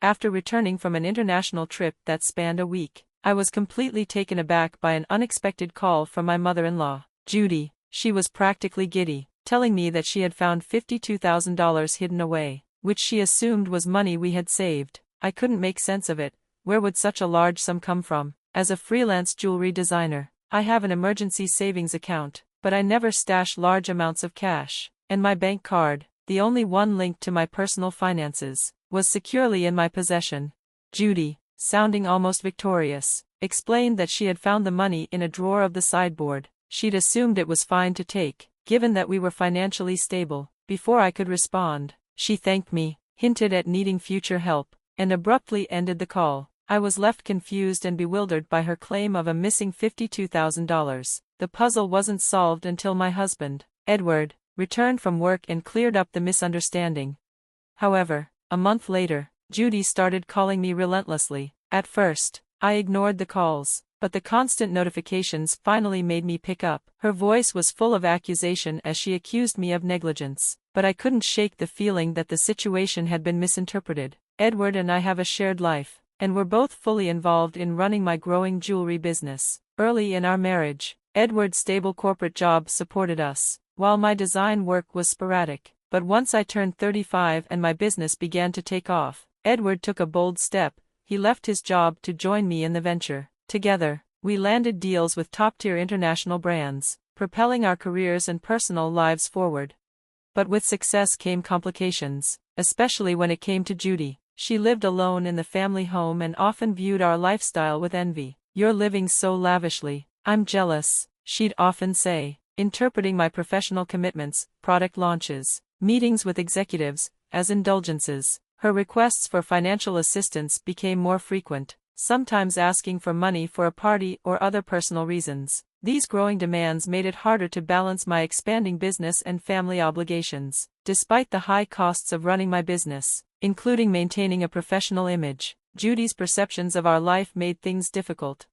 After returning from an international trip that spanned a week, I was completely taken aback by an unexpected call from my mother-in-law, Judy. She was practically giddy, telling me that she had found $52,000 hidden away, which she assumed was money we had saved. I couldn't make sense of it. Where would such a large sum come from? As a freelance jewelry designer, I have an emergency savings account, but I never stash large amounts of cash, and my bank card, the only one linked to my personal finances, was securely in my possession. Judy, sounding almost victorious, explained that she had found the money in a drawer of the sideboard. She'd assumed it was fine to take, given that we were financially stable. Before I could respond, she thanked me, hinted at needing future help, and abruptly ended the call. I was left confused and bewildered by her claim of a missing $52,000. The puzzle wasn't solved until my husband, Edward, returned from work and cleared up the misunderstanding. However, a month later, Judy started calling me relentlessly. At first, I ignored the calls, but the constant notifications finally made me pick up. Her voice was full of accusation as she accused me of negligence, but I couldn't shake the feeling that the situation had been misinterpreted. Edward and I have a shared life, and we're both fully involved in running my growing jewelry business. Early in our marriage, Edward's stable corporate job supported us, while my design work was sporadic. But once I turned 35 and my business began to take off, Edward took a bold step. He left his job to join me in the venture. Together, we landed deals with top-tier international brands, propelling our careers and personal lives forward. But with success came complications, especially when it came to Judy. She lived alone in the family home and often viewed our lifestyle with envy. "You're living so lavishly, I'm jealous," she'd often say, interpreting my professional commitments, product launches, meetings with executives, as indulgences. Her requests for financial assistance became more frequent, sometimes asking for money for a party or other personal reasons. These growing demands made it harder to balance my expanding business and family obligations. Despite the high costs of running my business, including maintaining a professional image, Judy's perceptions of our life made things difficult.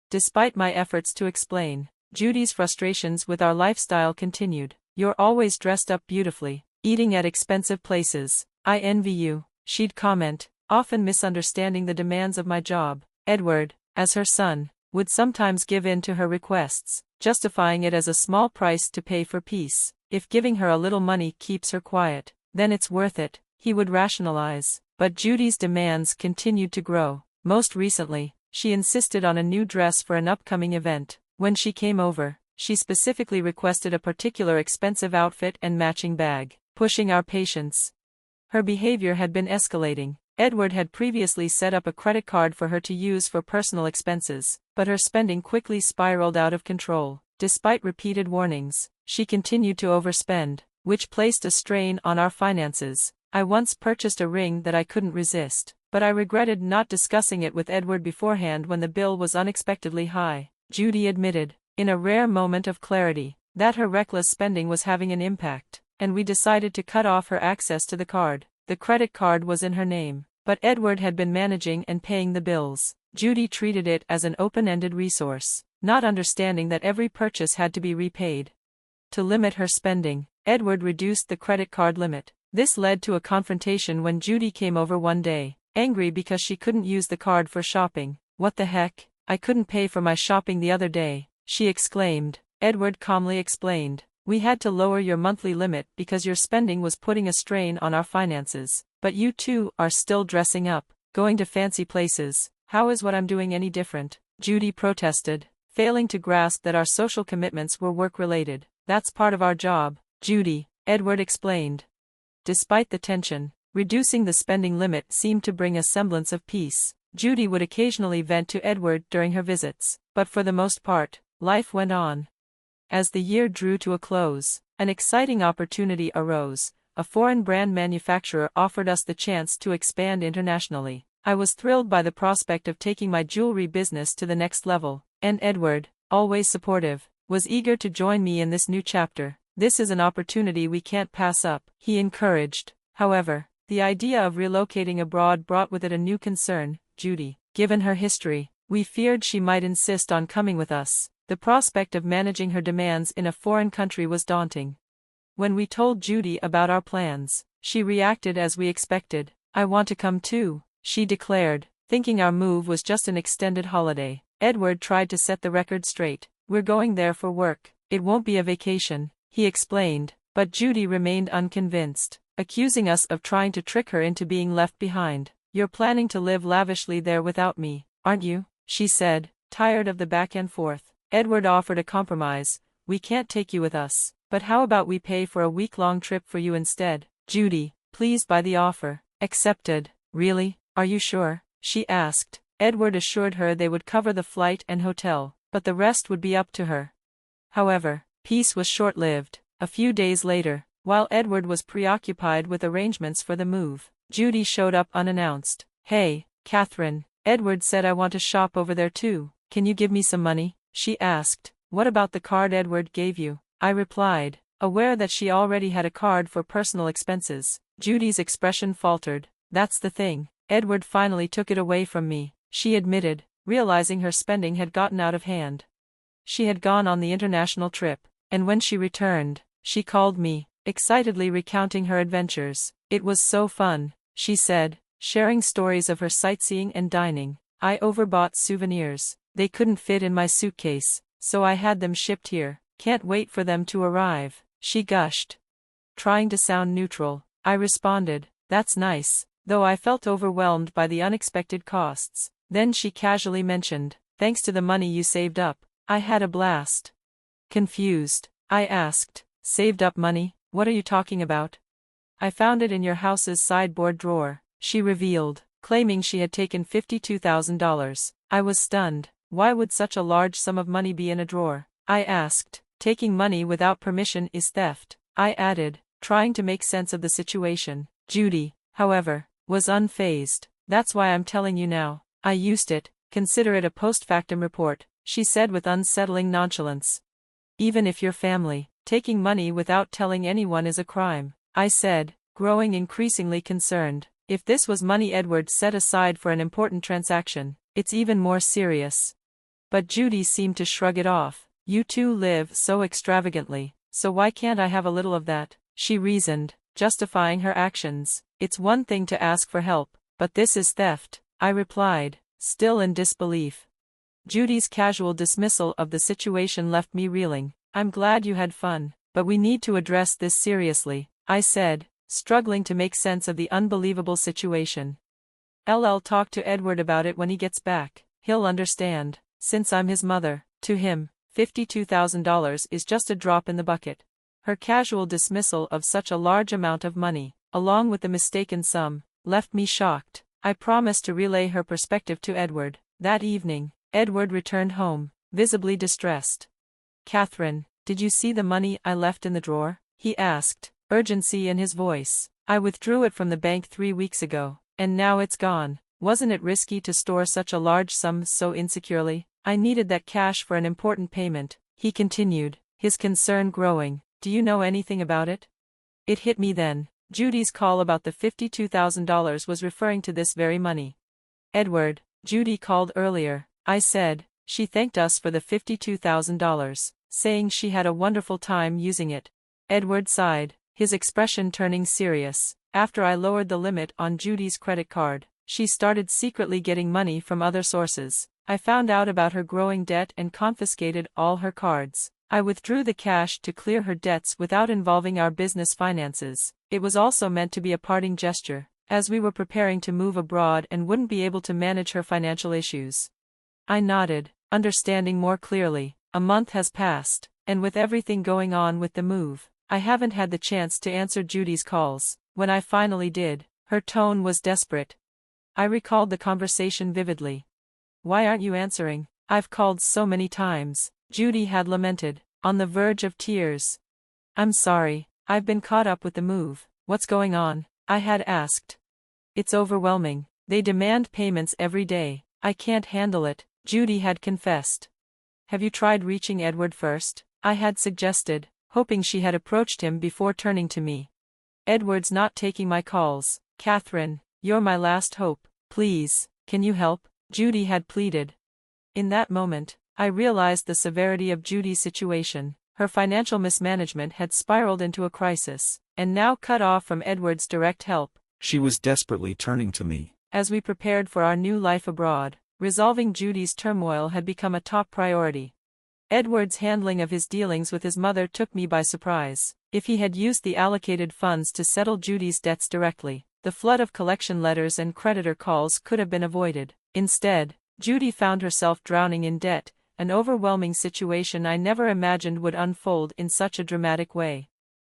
Despite my efforts to explain, Judy's frustrations with our lifestyle continued. "You're always dressed up beautifully, eating at expensive places. I envy you," she'd comment, often misunderstanding the demands of my job. Edward, as her son, would sometimes give in to her requests, justifying it as a small price to pay for peace. "If giving her a little money keeps her quiet, then it's worth it," he would rationalize. But Judy's demands continued to grow. Most recently, she insisted on a new dress for an upcoming event. When she came over, she specifically requested a particular expensive outfit and matching bag, pushing our patience. Her behavior had been escalating. Edward had previously set up a credit card for her to use for personal expenses, but her spending quickly spiraled out of control. Despite repeated warnings, she continued to overspend, which placed a strain on our finances. I once purchased a ring that I couldn't resist, but I regretted not discussing it with Edward beforehand when the bill was unexpectedly high. Judy admitted, in a rare moment of clarity, that her reckless spending was having an impact, and we decided to cut off her access to the card. The credit card was in her name, but Edward had been managing and paying the bills. Judy treated it as an open-ended resource, not understanding that every purchase had to be repaid. To limit her spending, Edward reduced the credit card limit. This led to a confrontation when Judy came over one day, angry because she couldn't use the card for shopping. "What the heck? I couldn't pay for my shopping the other day," she exclaimed. Edward calmly explained, "We had to lower your monthly limit because your spending was putting a strain on our finances. But you two are still dressing up, going to fancy places. How is what I'm doing any different?" Judy protested, failing to grasp that our social commitments were work-related. "That's part of our job, Judy," Edward explained. Despite the tension, reducing the spending limit seemed to bring a semblance of peace. Judy would occasionally vent to Edward during her visits, but for the most part, life went on. As the year drew to a close, an exciting opportunity arose. A foreign brand manufacturer offered us the chance to expand internationally. I was thrilled by the prospect of taking my jewelry business to the next level, and Edward, always supportive, was eager to join me in this new chapter. "This is an opportunity we can't pass up," he encouraged. However, the idea of relocating abroad brought with it a new concern. Judy, given her history, we feared she might insist on coming with us. The prospect of managing her demands in a foreign country was daunting. When we told Judy about our plans, she reacted as we expected. "I want to come too," she declared, thinking our move was just an extended holiday. Edward tried to set the record straight. We're going there for work. It won't be a vacation, he explained, but Judy remained unconvinced, accusing us of trying to trick her into being left behind. You're planning to live lavishly there without me, aren't you? She said, tired of the back and forth. Edward offered a compromise. We can't take you with us, but how about we pay for a week-long trip for you instead? Judy, pleased by the offer, accepted. Really? Are you sure? She asked. Edward assured her they would cover the flight and hotel, but the rest would be up to her. However, peace was short-lived. A few days later, while Edward was preoccupied with arrangements for the move, Judy showed up unannounced. Hey, Catherine, Edward said I want to shop over there too. Can you give me some money? She asked. What about the card Edward gave you? I replied, aware that she already had a card for personal expenses. Judy's expression faltered. That's the thing. Edward finally took it away from me, she admitted, realizing her spending had gotten out of hand. She had gone on the international trip, and when she returned, she called me, excitedly recounting her adventures. It was so fun, she said, sharing stories of her sightseeing and dining. I overbought souvenirs. They couldn't fit in my suitcase, so I had them shipped here. Can't wait for them to arrive, she gushed. Trying to sound neutral, I responded, that's nice, though I felt overwhelmed by the unexpected costs. Then she casually mentioned, thanks to the money you saved up, I had a blast. Confused, I asked, saved up money? What are you talking about? I found it in your house's sideboard drawer, she revealed, claiming she had taken $52,000. I was stunned. Why would such a large sum of money be in a drawer? I asked. Taking money without permission is theft, I added, trying to make sense of the situation. Judy, however, was unfazed. That's why I'm telling you now. I used it. Consider it a post-factum report, she said with unsettling nonchalance. Even if you're family, taking money without telling anyone is a crime, I said, growing increasingly concerned. If this was money Edward set aside for an important transaction, it's even more serious. But Judy seemed to shrug it off. You two live so extravagantly, so why can't I have a little of that? She reasoned, justifying her actions. It's one thing to ask for help, but this is theft, I replied, still in disbelief. Judy's casual dismissal of the situation left me reeling. I'm glad you had fun, but we need to address this seriously, I said, struggling to make sense of the unbelievable situation. I'll talk to Edward about it when he gets back. He'll understand, since I'm his mother. To him, $52,000 is just a drop in the bucket. Her casual dismissal of such a large amount of money, along with the mistaken sum, left me shocked. I promised to relay her perspective to Edward. That evening, Edward returned home, visibly distressed. Catherine, did you see the money I left in the drawer? He asked, urgency in his voice. I withdrew it from the bank 3 weeks ago, and now it's gone. Wasn't it risky to store such a large sum so insecurely? I needed that cash for an important payment, he continued, his concern growing. Do you know anything about it? It hit me then. Judy's call about the $52,000 was referring to this very money. Edward, Judy called earlier, I said. She thanked us for the $52,000, saying she had a wonderful time using it. Edward sighed, his expression turning serious. After I lowered the limit on Judy's credit card, she started secretly getting money from other sources. I found out about her growing debt and confiscated all her cards. I withdrew the cash to clear her debts without involving our business finances. It was also meant to be a parting gesture, as we were preparing to move abroad and wouldn't be able to manage her financial issues. I nodded, understanding more clearly. A month has passed, and with everything going on with the move, I haven't had the chance to answer Judy's calls. When I finally did, her tone was desperate. I recalled the conversation vividly. Why aren't you answering? I've called so many times, Judy had lamented, on the verge of tears. I'm sorry, I've been caught up with the move. What's going on? I had asked. It's overwhelming. They demand payments every day. I can't handle it, Judy had confessed. Have you tried reaching Edward first? I had suggested, hoping she had approached him before turning to me. Edward's not taking my calls. Catherine, you're my last hope. Please, can you help? Judy had pleaded. In that moment, I realized the severity of Judy's situation. Her financial mismanagement had spiraled into a crisis, and now cut off from Edward's direct help. She was desperately turning to me. As we prepared for our new life abroad, resolving Judy's turmoil had become a top priority. Edward's handling of his dealings with his mother took me by surprise. If he had used the allocated funds to settle Judy's debts directly, the flood of collection letters and creditor calls could have been avoided. Instead, Judy found herself drowning in debt, an overwhelming situation I never imagined would unfold in such a dramatic way.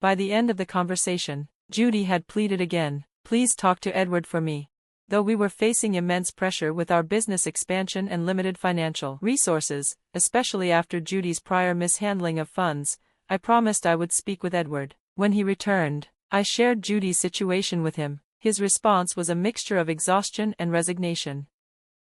By the end of the conversation, Judy had pleaded again, "Please talk to Edward for me." Though we were facing immense pressure with our business expansion and limited financial resources, especially after Judy's prior mishandling of funds, I promised I would speak with Edward. When he returned, I shared Judy's situation with him. His response was a mixture of exhaustion and resignation.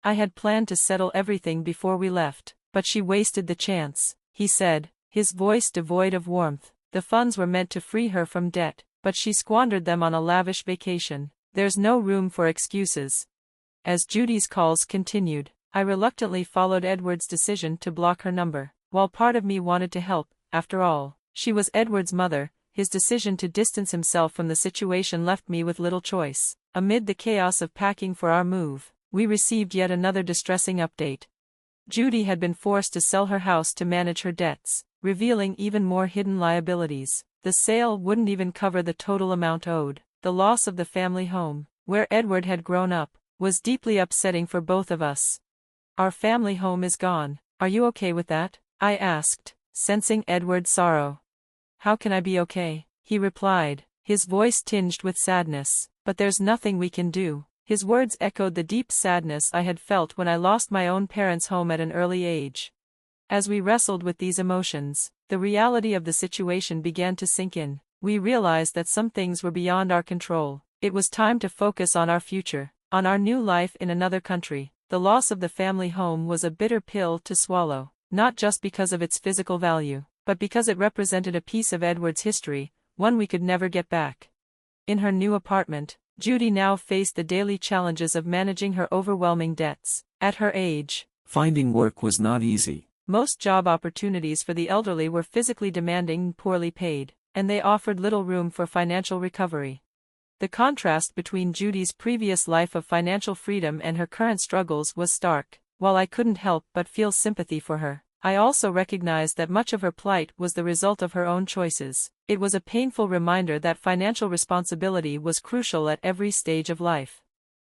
"I had planned to settle everything before we left, but she wasted the chance," he said, his voice devoid of warmth. "The funds were meant to free her from debt, but she squandered them on a lavish vacation. There's no room for excuses." As Judy's calls continued, I reluctantly followed Edward's decision to block her number. While part of me wanted to help, after all, she was Edward's mother, his decision to distance himself from the situation left me with little choice. Amid the chaos of packing for our move, we received yet another distressing update. Judy had been forced to sell her house to manage her debts, revealing even more hidden liabilities. The sale wouldn't even cover the total amount owed. The loss of the family home, where Edward had grown up, was deeply upsetting for both of us. "Our family home is gone. Are you okay with that?" I asked, sensing Edward's sorrow. "How can I be okay?" he replied, his voice tinged with sadness. "But there's nothing we can do." His words echoed the deep sadness I had felt when I lost my own parents' home at an early age. As we wrestled with these emotions, the reality of the situation began to sink in. We realized that some things were beyond our control. It was time to focus on our future, on our new life in another country. The loss of the family home was a bitter pill to swallow, not just because of its physical value, but because it represented a piece of Edward's history, one we could never get back. In her new apartment, Judy now faced the daily challenges of managing her overwhelming debts. At her age, finding work was not easy. Most job opportunities for the elderly were physically demanding and poorly paid, and they offered little room for financial recovery. The contrast between Judy's previous life of financial freedom and her current struggles was stark. While I couldn't help but feel sympathy for her, I also recognized that much of her plight was the result of her own choices. It was a painful reminder that financial responsibility was crucial at every stage of life.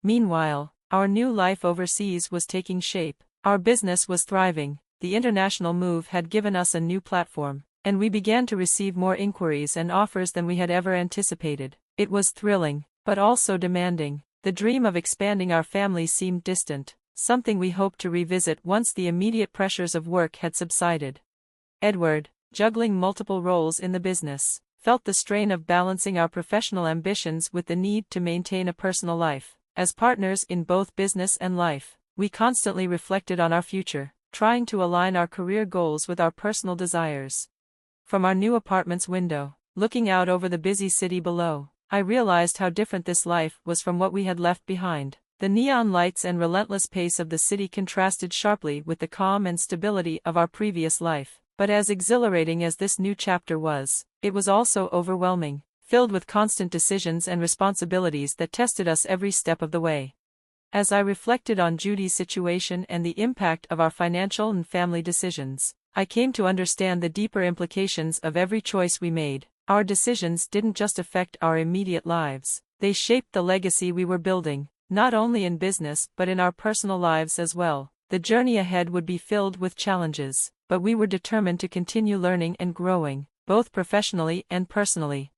Meanwhile, our new life overseas was taking shape. Our business was thriving, the international move had given us a new platform, and we began to receive more inquiries and offers than we had ever anticipated. It was thrilling, but also demanding. The dream of expanding our family seemed distant, something we hoped to revisit once the immediate pressures of work had subsided. Edward, juggling multiple roles in the business, felt the strain of balancing our professional ambitions with the need to maintain a personal life. As partners in both business and life, we constantly reflected on our future, trying to align our career goals with our personal desires. From our new apartment's window, looking out over the busy city below, I realized how different this life was from what we had left behind. The neon lights and relentless pace of the city contrasted sharply with the calm and stability of our previous life. But as exhilarating as this new chapter was, it was also overwhelming, filled with constant decisions and responsibilities that tested us every step of the way. As I reflected on Judy's situation and the impact of our financial and family decisions, I came to understand the deeper implications of every choice we made. Our decisions didn't just affect our immediate lives, they shaped the legacy we were building, not only in business but in our personal lives as well. The journey ahead would be filled with challenges, but we were determined to continue learning and growing, both professionally and personally.